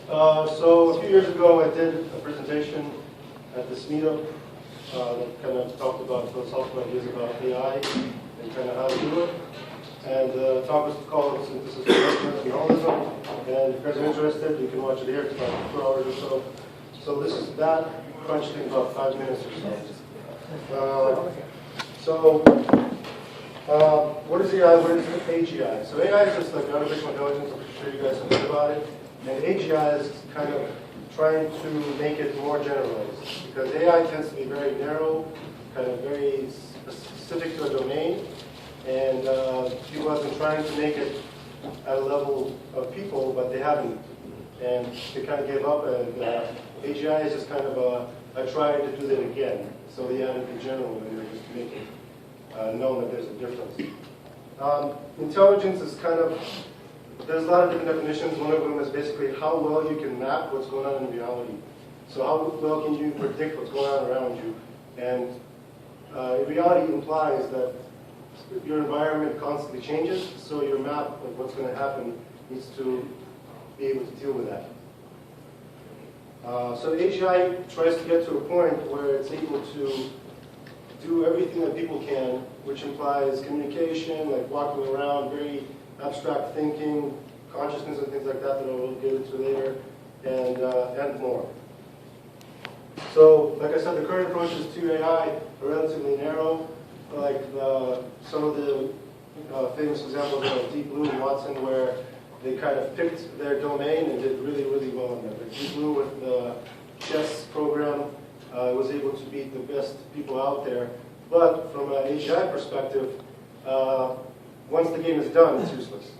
So a few years ago, I did a presentation at this meetup that kind of talked about philosophical ideas about AI and kind of how to do it. And the talk was called Synthesis of Judgment and Realism. And if you guys are interested, you can watch it here. It's about 4 hours or so. So this is that crunched in about 5 minutes or so. What is AI? What is AGI? So AI is just like artificial intelligence. I'm sure you guys have heard about it. And AGI is kind of trying to make it more generalized. Because AI tends to be very narrow, kind of very specific to a domain. And people have been trying to make it at a level of people, but they haven't. And they kind of gave up. And AGI is just kind of I tried to do that again. So they added the general in there just to make it known that there's a difference. Intelligence is kind of, there's a lot of different definitions. One of them is basically how well you can map what's going on in reality. So how well can you predict what's going on around you? And reality implies that your environment constantly changes, so your map of what's going to happen needs to be able to deal with that. So AGI tries to get to a point where it's able to do everything that people can, which implies communication, like walking around, very abstract thinking, consciousness and things like that that I'll get into later, and more. So, like I said, the current approaches to AI are relatively narrow. Like some of the famous examples of Deep Blue and Watson, where they kind of picked their domain and did really, really well in that. Like Deep Blue with the chess program was able to beat the best people out there. But from an AGI perspective, once the game is done, it's useless.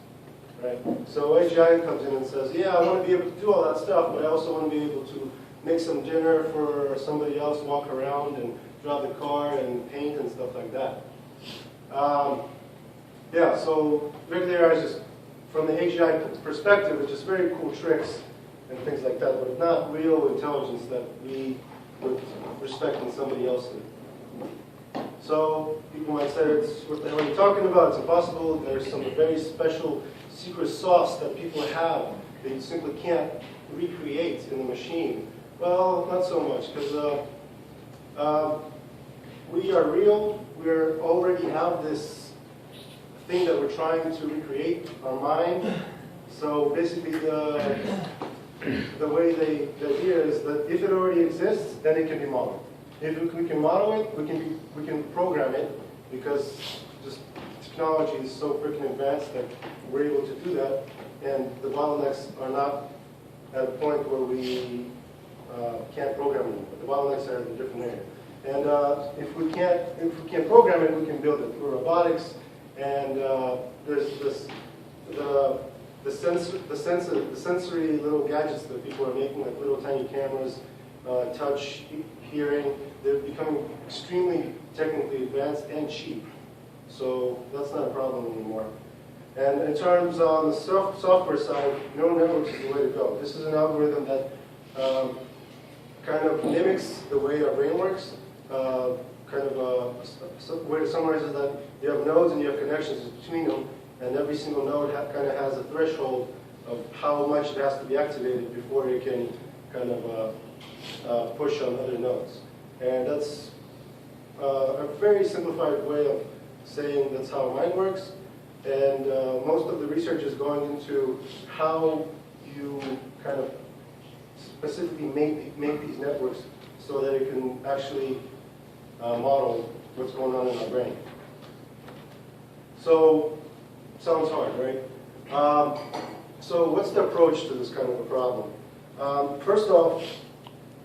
Right? So AGI comes in and says, yeah, I want to be able to do all that stuff, but I also want to be able to make some dinner for somebody else, walk around and drive the car and paint and stuff like that. Yeah, so regular AI is just, from the AGI perspective, it's just very cool tricks and things like that, but not real intelligence that we would respect in somebody else. So people might say, what the hell are you talking about? It's impossible. There's some very special secret sauce that people have that you simply can't recreate in the machine. Well, not so much, because we are real. We already have this thing that we're trying to recreate, our mind. So basically the way the idea is that if it already exists, then it can be modeled. If we can model it, we can program it, because just technology is so freaking advanced that we're able to do that, and the bottlenecks are not at a point where we can't program them. But the bottlenecks are in a different area. And if we can't program it, we can build it through robotics. And there's the sensory little gadgets that people are making, like little tiny cameras, touch, hearing. They're becoming extremely technically advanced and cheap. So that's not a problem anymore. And in terms on the software side, neural networks is the way to go. This is an algorithm that kind of mimics the way our brain works. A way to summarize is that you have nodes and you have connections between them, and every single node kind of has a threshold of how much it has to be activated before it can kind of push on other nodes. And that's a very simplified way of saying that's how mind works. And most of the research is going into how you kind of specifically make these networks so that it can actually model what's going on in our brain. So, sounds hard, right? So what's the approach to this kind of a problem? First off,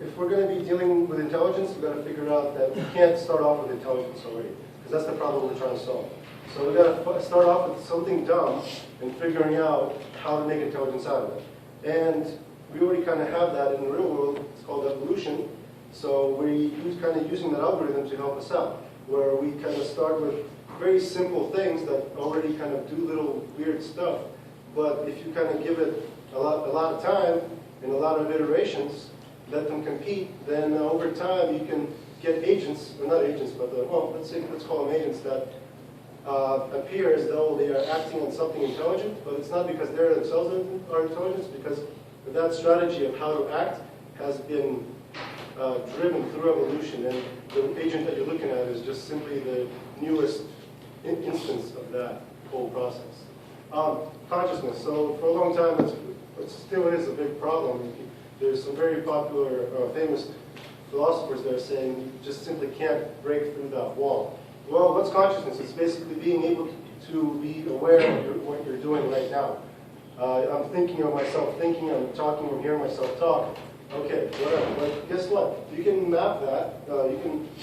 if we're going to be dealing with intelligence, we've got to figure out that we can't start off with intelligence already, because that's the problem we're trying to solve. So we've got to start off with something dumb and figuring out how to make intelligence out of it. And we already kind of have that in the real world. It's called evolution. So we're kind of using that algorithm to help us out, where we kind of start with very simple things that already kind of do little weird stuff. But if you kind of give it a lot of time and a lot of iterations, let them compete, then over time you can get agents, or not agents, but let's call them agents that appear as though they are acting on something intelligent, but it's not because they themselves are intelligent, because but that strategy of how to act has been driven through evolution, and the agent that you're looking at is just simply the newest instance of that whole process. Consciousness. So for a long time, it still is a big problem. There's some very popular, famous philosophers that are saying you just simply can't break through that wall. Well, what's consciousness? It's basically being able to be aware of what you're doing right now. I'm thinking of myself thinking, I'm talking, I'm hearing myself talk. Okay, whatever. But guess what? You can map that,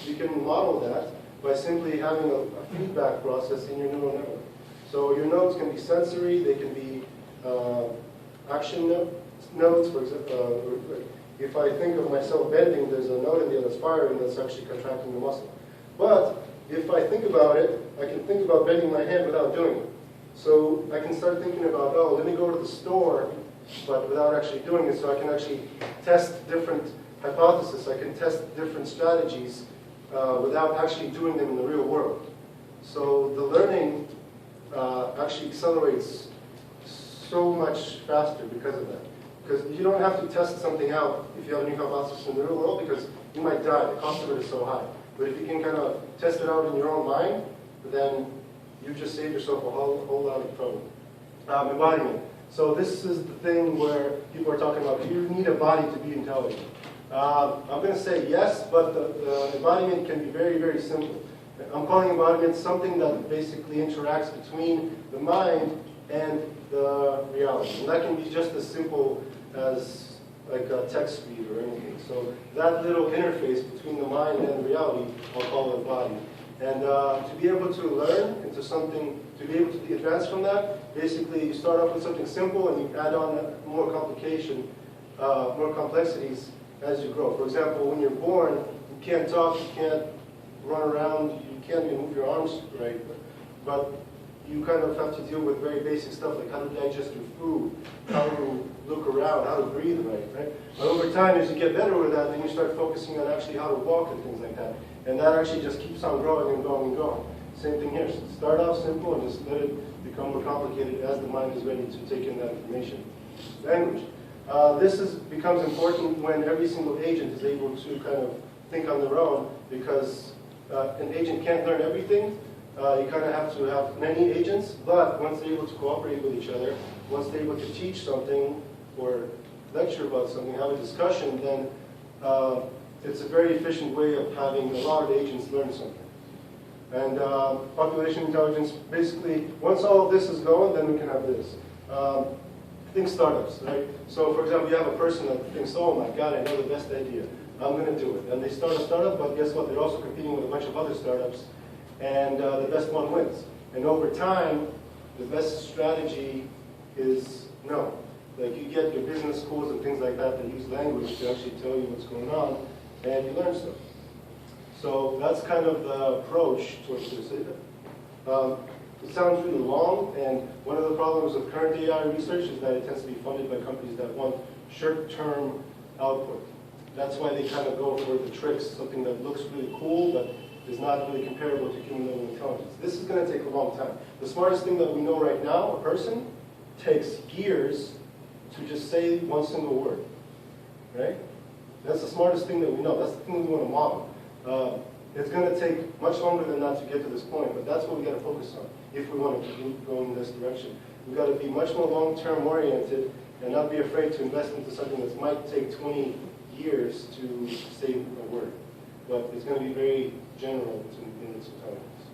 you can model that by simply having a feedback process in your neural network. So your nodes can be sensory, they can be action nodes. For example, if I think of myself bending, there's a node in there that's firing that's actually contracting the muscle. But if I think about it, I can think about bending my hand without doing it. So I can start thinking about, oh, let me go to the store, but without actually doing it, so I can actually test different hypotheses. I can test different strategies without actually doing them in the real world. So the learning actually accelerates so much faster because of that. Because you don't have to test something out if you have a new hypothesis in the real world, because you might die. The cost of it is so high. But if you can kind of test it out in your own mind, then you just save yourself a whole lot of trouble. Embodiment. So this is the thing where people are talking about, do you need a body to be intelligent? I'm going to say yes, but the embodiment can be very, very simple. I'm calling embodiment something that basically interacts between the mind and the reality. And that can be just as simple as like a text speed or anything. So that little interface between the mind and reality, I'll call it body. And to be able to learn into something, to be able to advance from that, basically you start off with something simple and you add on more complication, more complexities as you grow. For example, when you're born, you can't talk, you can't run around, you can't even move your arms right, but you kind of have to deal with very basic stuff like how to digest your food, how to look around, how to breathe right? But over time, as you get better with that, then you start focusing on actually how to walk and things like that. And that actually just keeps on growing and growing and growing. Same thing here. So start off simple and just let it become more complicated as the mind is ready to take in that information. Language. This becomes important when every single agent is able to kind of think on their own, because an agent can't learn everything. You kind of have to have many agents, but once they're able to cooperate with each other, once they're able to teach something or lecture about something, have a discussion, then it's a very efficient way of having a lot of agents learn something. And population intelligence, basically, once all of this is going, then we can have this. Think startups, right? So for example, you have a person that thinks, oh my God, I know the best idea. I'm going to do it. And they start a startup, but guess what? They're also competing with a bunch of other startups, and the best one wins. And over time, the best strategy is no. Like you get your business schools and things like that that use language to actually tell you what's going on, and you learn stuff. So that's kind of the approach towards this. It sounds really long, and one of the problems of current AI research is that it tends to be funded by companies that want short-term output. That's why they kind of go for the tricks, something that looks really cool, but is not really comparable to human level intelligence. This is going to take a long time. The smartest thing that we know right now, a person, takes years to just say one single word, right? That's the smartest thing that we know. That's the thing we want to model. It's going to take much longer than that to get to this point, but that's what we got to focus on if we want to keep going in this direction. We've got to be much more long-term oriented and not be afraid to invest into something that might take 20 years to say a word. But it's going to be very general in its intelligence.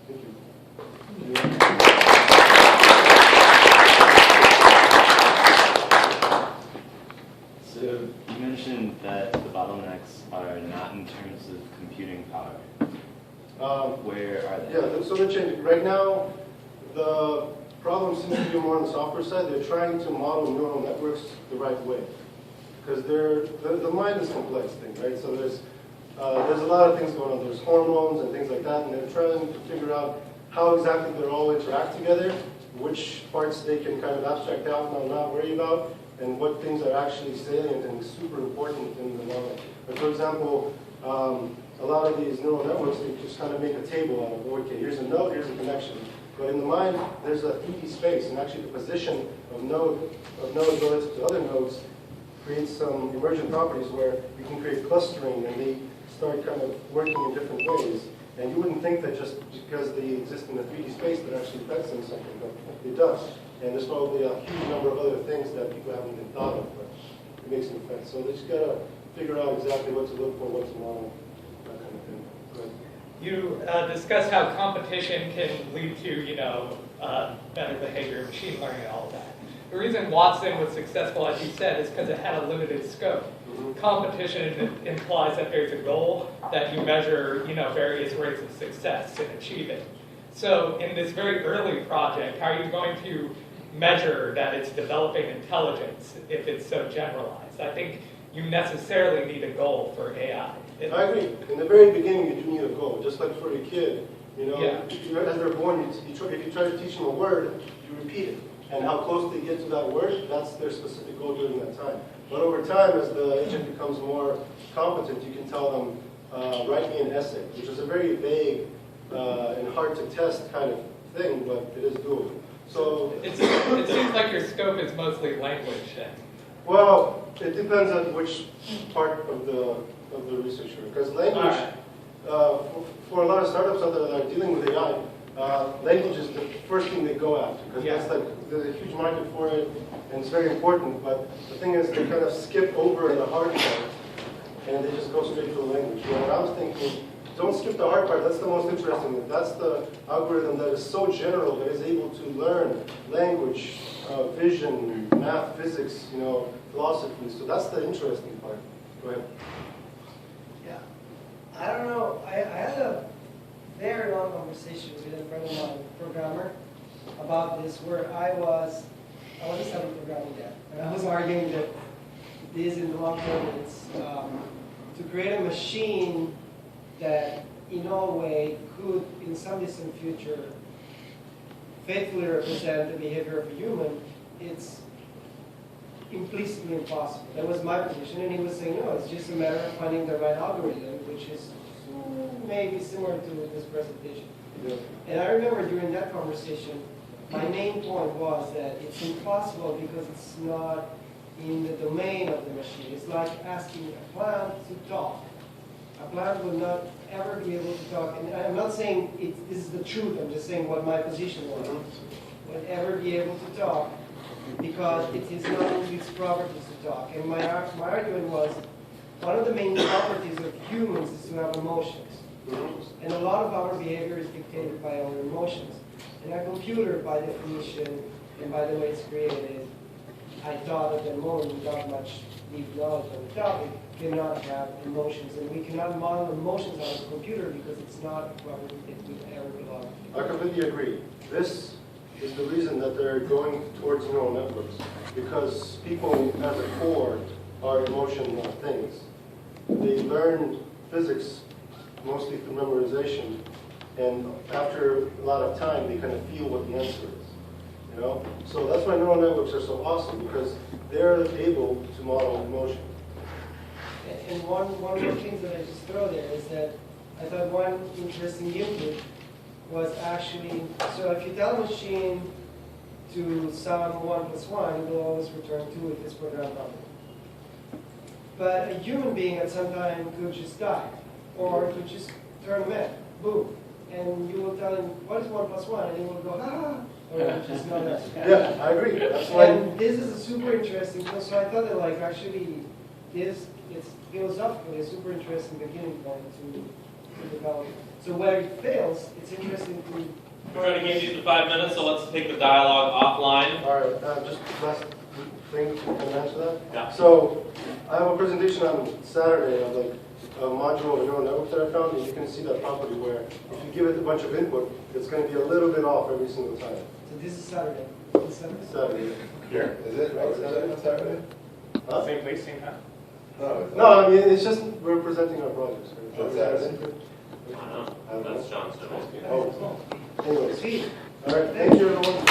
Thank you. So you mentioned that the bottlenecks are not in terms of computing power. Where are they? Yeah, so they're changing. Right now, the problem seems to be more on the software side. They're trying to model neural networks the right way. Because the mind is a complex thing, right? So there's a lot of things going on. There's hormones and things like that, and they're trying to figure out how exactly they all interact together, which parts they can kind of abstract out and not worry about, and what things are actually salient and super important in the model. But for example, a lot of these neural networks, they just kind of make a table out of, okay, here's a node, here's a connection. But in the mind, there's a 3D space, and actually the position of nodes relative to other nodes creates some emergent properties where you can create clustering, and they start kind of working in different ways. And you wouldn't think that just because they exist in the 3D space that actually affects them something, but it does. And there's probably a huge number of other things that people haven't even thought of, but it makes an effect. So they just gotta figure out exactly what to look for, what to model, that kind of thing. But you discussed how competition can lead to, better behavior, machine learning, and all of that. The reason Watson was successful, as you said, is because it had a limited scope. Competition implies that there's a goal that you measure, various rates of success in achieving. So in this very early project, how are you going to measure that it's developing intelligence if it's so generalized? I think you necessarily need a goal for AI. I agree. In the very beginning, you do need a goal. Just like for a kid, Yeah. as they're born, if you try to teach them a word, you repeat it. And how close they get to that word, that's their specific goal during that time. But over time, as the agent becomes more competent, you can tell them, write me an essay, which is a very vague and hard to test kind of thing, but it is doable. So it seems like your scope is mostly language then. well, it depends on which part of the researcher, because language, for a lot of startups out there that are dealing with AI, language is the first thing they go after, because that's like, there's a huge market for it, and it's very important, but the thing is they kind of skip over the hard part, and they just go straight to the language. What I was thinking, don't skip the hard part, that's the most interesting. That's the algorithm that is so general that is able to learn language, vision, math, physics, philosophy, so that's the interesting part. Go ahead. Yeah. I don't know. I had a very long conversation with a friend of mine, programmer, about this, where I wasn't studying programming yet. And I was arguing that this in the long term is to create a machine that in no way could, in some distant future, faithfully represent the behavior of a human, it's implicitly impossible. That was my position, and he was saying, no, it's just a matter of finding the right algorithm, which is maybe similar to this presentation. Yeah. And I remember during that conversation, my main point was that it's impossible because it's not in the domain of the machine. It's like asking a plant to talk. A plant will not ever be able to talk. And I'm not saying this is the truth, I'm just saying what my position was. Would ever be able to talk because it is not in its properties to talk. And my argument was, one of the main properties of humans is to have emotions. And a lot of our behavior is dictated by our emotions. And a computer, by definition, and by the way it's created, I thought at the moment without much deep knowledge on the topic, cannot have emotions. And we cannot model emotions on a computer because it's not a property that would ever belong. I completely agree. This is the reason that they're going towards neural networks, because people at the core are emotional things. They learn physics mostly through memorization, and after a lot of time, they kind of feel what the answer is. So that's why neural networks are so awesome, because they're able to model emotion. And one more thing that I just throw there is that I thought one interesting input was actually, so if you tell a machine to sum 1 plus 1, it will always return 2 if it's programmed properly. But a human being at some time could just die, or could just turn a man, boom. And you will tell him, what is 1 plus 1? And he will go, ah, or just not that. Yeah, I agree. That's why. And this is a super interesting thing. So I thought that actually it's philosophically a super interesting beginning point to develop. So where it fails, it's interesting to. We're going to give you the 5 minutes, so let's take the dialogue offline. All right, just last thing, can I answer that? Yeah. So I have a presentation on Saturday of a module of a neural network that I found, and you can see that property where if you give it a bunch of input, it's going to be a little bit off every single time. So this is Saturday. This is Saturday. Saturday. Here, is it? Oh, is it on Saturday? Huh? Same place, same time. No, I mean, it's just we're presenting our projects. On Saturday? I don't know. That's Johnston. Oh, anyways. Sweet. All right, thank you, everyone.